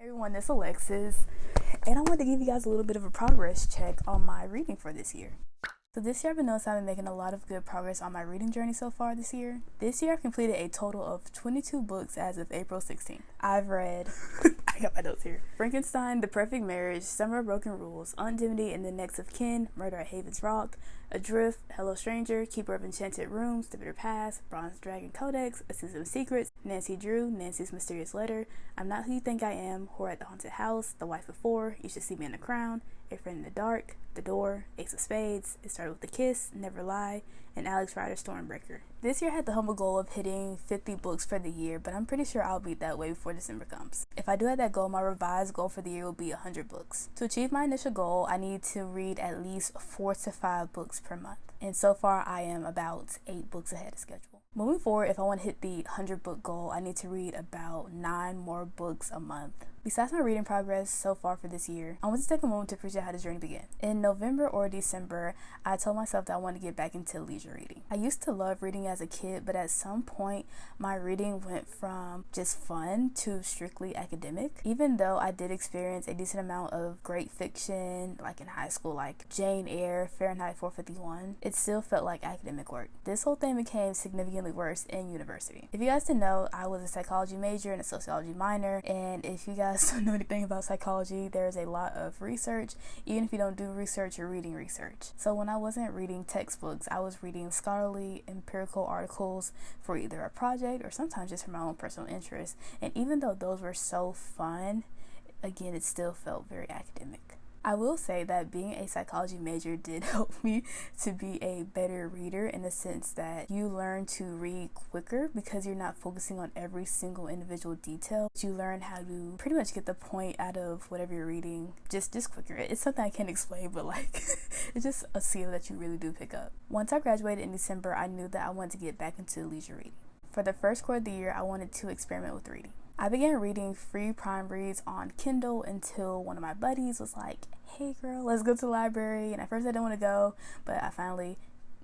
Everyone, it's Alexis, and I want to give you guys a little bit of a progress check on my reading for this year. So this year I've been noticing I've been making a lot of good progress on my reading journey so far this year. This year I've completed a total of 22 books as of April 16th. I've read, I got my notes here, Frankenstein, The Perfect Marriage, Summer of Broken Rules, Aunt Dimity and the Next of Kin, Murder at Haven's Rock, Adrift, Hello Stranger, Keeper of Enchanted Rooms, The Bitter Past, Bronze Dragon Codex, A Season of Secrets, Nancy Drew, Nancy's Mysterious Letter, I'm Not Who You Think I Am, Horror at the Haunted House, The Wife of Four, You Should See Me in the Crown, A Friend in the Dark, The Door, Ace of Spades, It Started with a Kiss, Never Lie, and Alex Rider's Stormbreaker. This year I had the humble goal of hitting 50 books for the year, but I'm pretty sure I'll beat that way before December comes. If I do have that goal, my revised goal for the year will be 100 books. To achieve my initial goal, I need to read at least 4 to 5 books per month. And so far, I am about 8 books ahead of schedule. Moving forward, if I want to hit the 100 book goal, I need to read about 9 more books a month. Besides my reading progress so far for this year, I want to take a moment to appreciate how this journey began. In November or December, I told myself that I wanted to get back into leisure reading. I used to love reading as a kid, but at some point, my reading went from just fun to strictly academic. Even though I did experience a decent amount of great fiction, like in high school, like Jane Eyre, Fahrenheit 451, it still felt like academic work. This whole thing became significantly worse in university. If you guys didn't know, I was a psychology major and a sociology minor, and if you guys don't know anything about psychology, there's a lot of research. Even if you don't do research, you're reading research. So when I wasn't reading textbooks, I was reading scholarly empirical articles for either a project or sometimes just for my own personal interest. And even though those were so fun, again, it still felt very academic. I will say that being a psychology major did help me to be a better reader in the sense that you learn to read quicker because you're not focusing on every single individual detail. You learn how to pretty much get the point out of whatever you're reading just quicker. It's something I can't explain, but like it's just a skill that you really do pick up. Once I graduated in December, I knew that I wanted to get back into leisure reading. For the first quarter of the year, I wanted to experiment with reading. I began reading free prime reads on Kindle until one of my buddies was like, hey girl, let's go to the library. And at first I didn't want to go, but I finally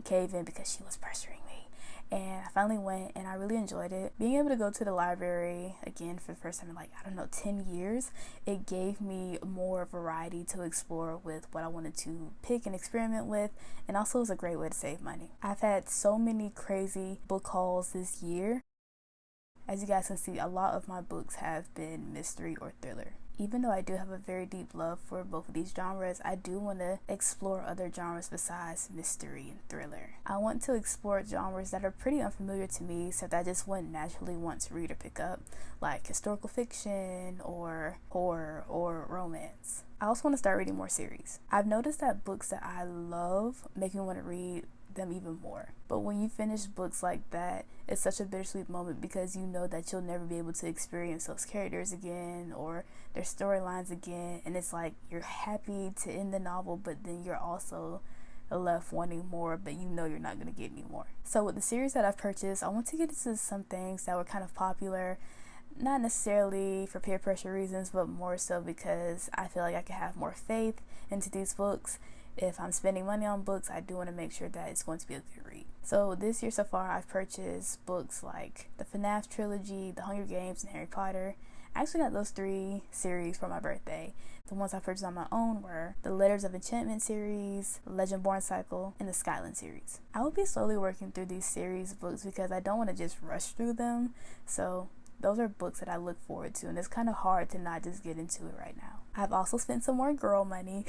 caved in because she was pressuring me. And I finally went and I really enjoyed it. Being able to go to the library again for the first time in 10 years, it gave me more variety to explore with what I wanted to pick and experiment with, and also was a great way to save money. I've had so many crazy book hauls this year. As you guys can see, a lot of my books have been mystery or thriller. Even though I do have a very deep love for both of these genres, I do want to explore other genres besides mystery and thriller. I want to explore genres that are pretty unfamiliar to me, so that I just wouldn't naturally want to read or pick up, like historical fiction or horror or romance. I also want to start reading more series. I've noticed that books that I love make me want to read them even more. But when you finish books like that, it's such a bittersweet moment because you know that you'll never be able to experience those characters again or their storylines again, and it's like you're happy to end the novel, but then you're also left wanting more, but you know you're not going to get any more. So with the series that I've purchased, I want to get into some things that were kind of popular, not necessarily for peer pressure reasons, but more so because I feel like I can have more faith into these books. If I'm spending money on books, I do want to make sure that it's going to be a good read. So this year so far, I've purchased books like the FNAF trilogy, The Hunger Games, and Harry Potter. I actually got those 3 series for my birthday. The ones I purchased on my own were the Letters of Enchantment series, Legendborn Cycle, and the Skyland series. I will be slowly working through these series books because I don't want to just rush through them. So those are books that I look forward to, and it's kind of hard to not just get into it right now. I've also spent some more girl money.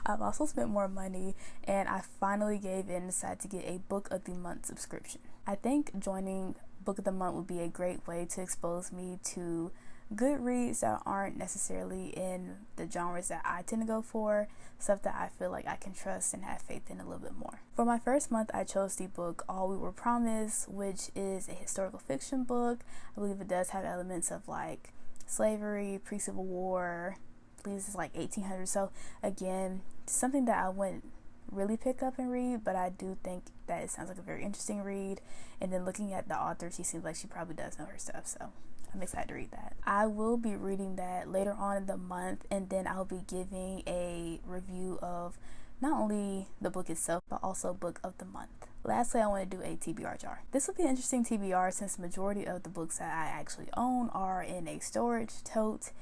I've also spent more money, and I finally gave in and decided to get a Book of the Month subscription. I think joining Book of the Month would be a great way to expose me to good reads that aren't necessarily in the genres that I tend to go for, stuff that I feel like I can trust and have faith in a little bit more. For my first month, I chose the book All We Were Promised, which is a historical fiction book. I believe it does have elements of like slavery, pre-Civil War, I believe it's like 1800. So again, something that I wouldn't really pick up and read, but I do think that it sounds like a very interesting read. And then looking at the author, she seems like she probably does know her stuff, so I'm excited to read that. I will be reading that later on in the month, and then I'll be giving a review of not only the book itself, but also Book of the Month. Lastly, I want to do a TBR jar. This will be an interesting TBR since the majority of the books that I actually own are in a storage tote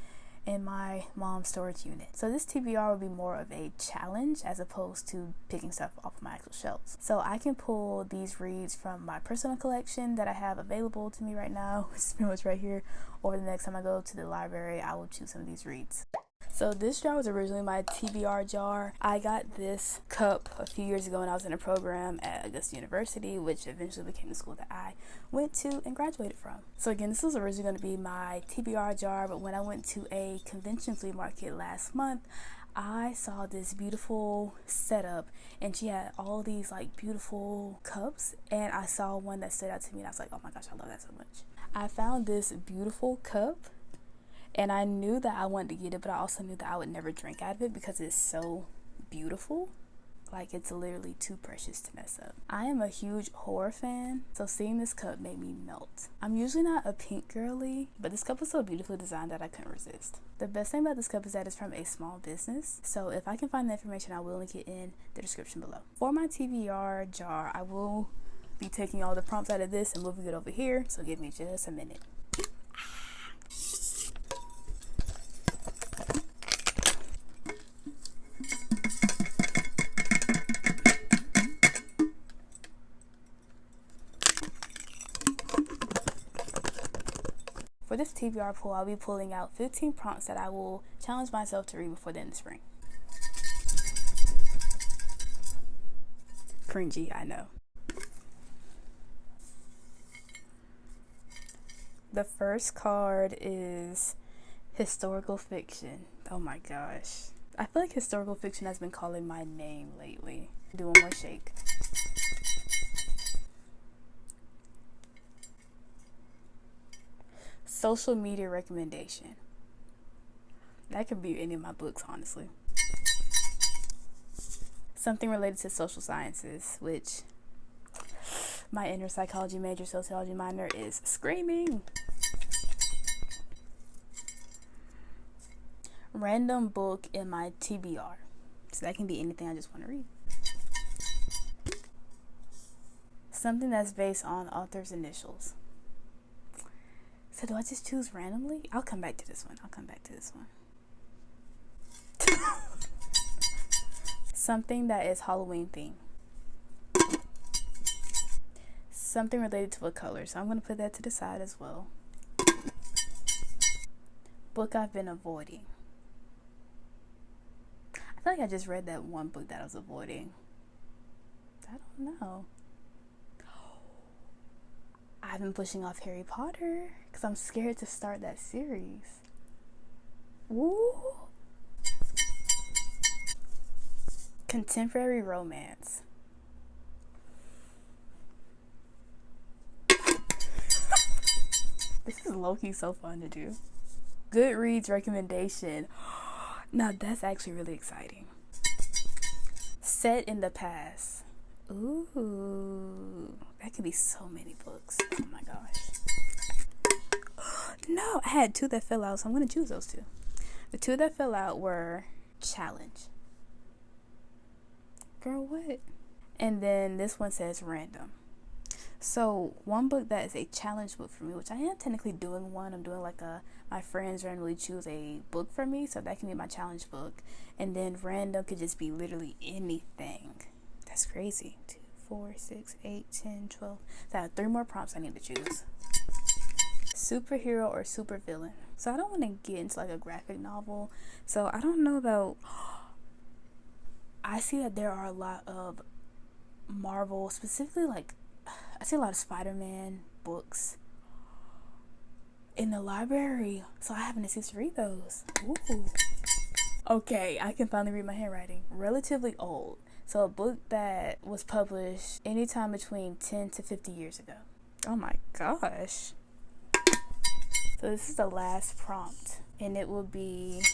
in my mom's storage unit. So this TBR will be more of a challenge as opposed to picking stuff off of my actual shelves. So I can pull these reads from my personal collection that I have available to me right now, which is pretty much right here, or the next time I go to the library, I will choose some of these reads. So this jar was originally my TBR jar. I got this cup a few years ago when I was in a program at Augusta University, which eventually became the school that I went to and graduated from. So again, this was originally going to be my TBR jar, but when I went to a convention flea market last month, I saw this beautiful setup and she had all these like beautiful cups, and I saw one that stood out to me and I was like, oh my gosh, I love that so much. I found this beautiful cup and I knew that I wanted to get it, but I also knew that I would never drink out of it because it's so beautiful. Like, it's literally too precious to mess up. I am a huge horror fan, so seeing this cup made me melt. I'm usually not a pink girly, but this cup was so beautifully designed that I couldn't resist. The best thing about this cup is that it's from a small business, so if I can find the information, I will link it in the description below. For my TBR jar, I will be taking all the prompts out of this and moving it over here, so give me just a minute. For this TBR pull, I'll be pulling out 15 prompts that I will challenge myself to read before the end of spring. Cringy, I know. The first card is historical fiction. Oh my gosh. I feel like historical fiction has been calling my name lately. Do one more shake. Social media recommendation. That could be any of my books, honestly. Something related to social sciences, which my inner psychology major, sociology minor is screaming. Random book in my TBR. So that can be anything I just want to read. Something that's based on author's initials. So do I just choose randomly? I'll come back to this one. Something that is Halloween themed. Something related to a color. So I'm going to put that to the side as well. Book I've been avoiding. I feel like I just read that one book that I was avoiding. I don't know. I've been pushing off Harry Potter because I'm scared to start that series. Woo! Contemporary romance. This is low-key so fun to do. Goodreads recommendation. Now that's actually really exciting. Set in the past. Ooh, that could be so many books. Oh my gosh. No, I had two that fell out, so I'm going to choose those two. The two that fell out were challenge. Girl, what? And then this one says random. So one book that is a challenge book for me, which I am technically doing one. I'm doing like my friends randomly choose a book for me, so that can be my challenge book. And then random could just be literally anything. That's crazy. 2, 4, 6, 8, 10, 12. So I have 3 more prompts I need to choose. Superhero or supervillain. So I don't want to get into like a graphic novel. So I don't know about... I see that there are a lot of Marvel, specifically like... I see a lot of Spider-Man books in the library. So I haven't excuse to read those. Ooh. Okay, I can finally read my handwriting. Relatively old. So a book that was published anytime between 10 to 50 years ago. Oh my gosh. So this is the last prompt, and it will be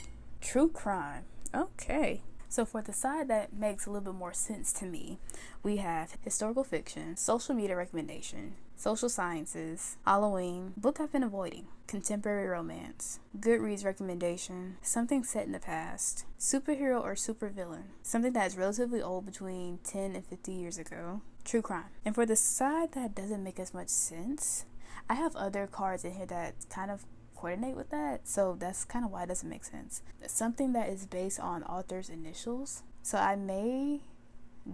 true crime. Okay. So for the side that makes a little bit more sense to me, we have historical fiction, social media recommendation, social sciences, Halloween, book I've been avoiding, contemporary romance, Goodreads recommendation, something set in the past, superhero or supervillain, something that is relatively old between 10 and 50 years ago, true crime. And for the side that doesn't make as much sense, I have other cards in here that kind of coordinate with that, so that's kind of why it doesn't make sense. Something that is based on author's initials, so I may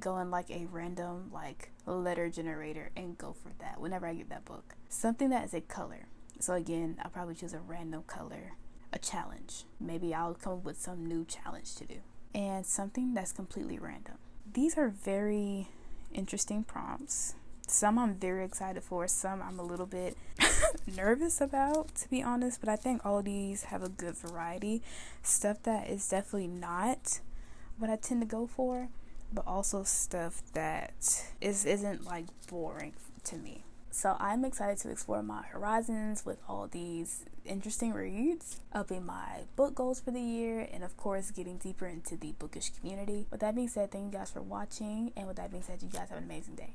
go in like a random like letter generator and go for that whenever I get that book. Something that is a color, so again, I'll probably choose a random color. A challenge, maybe I'll come up with some new challenge to do. And something that's completely random. These are very interesting prompts. Some I'm very excited for, some I'm a little bit nervous about, to be honest, but I think all of these have a good variety. Stuff that is definitely not what I tend to go for, but also stuff that isn't like boring to me. So I'm excited to explore my horizons with all these interesting reads, upping my book goals for the year, and of course getting deeper into the bookish community. With that being said, thank you guys for watching, and with that being said, you guys have an amazing day.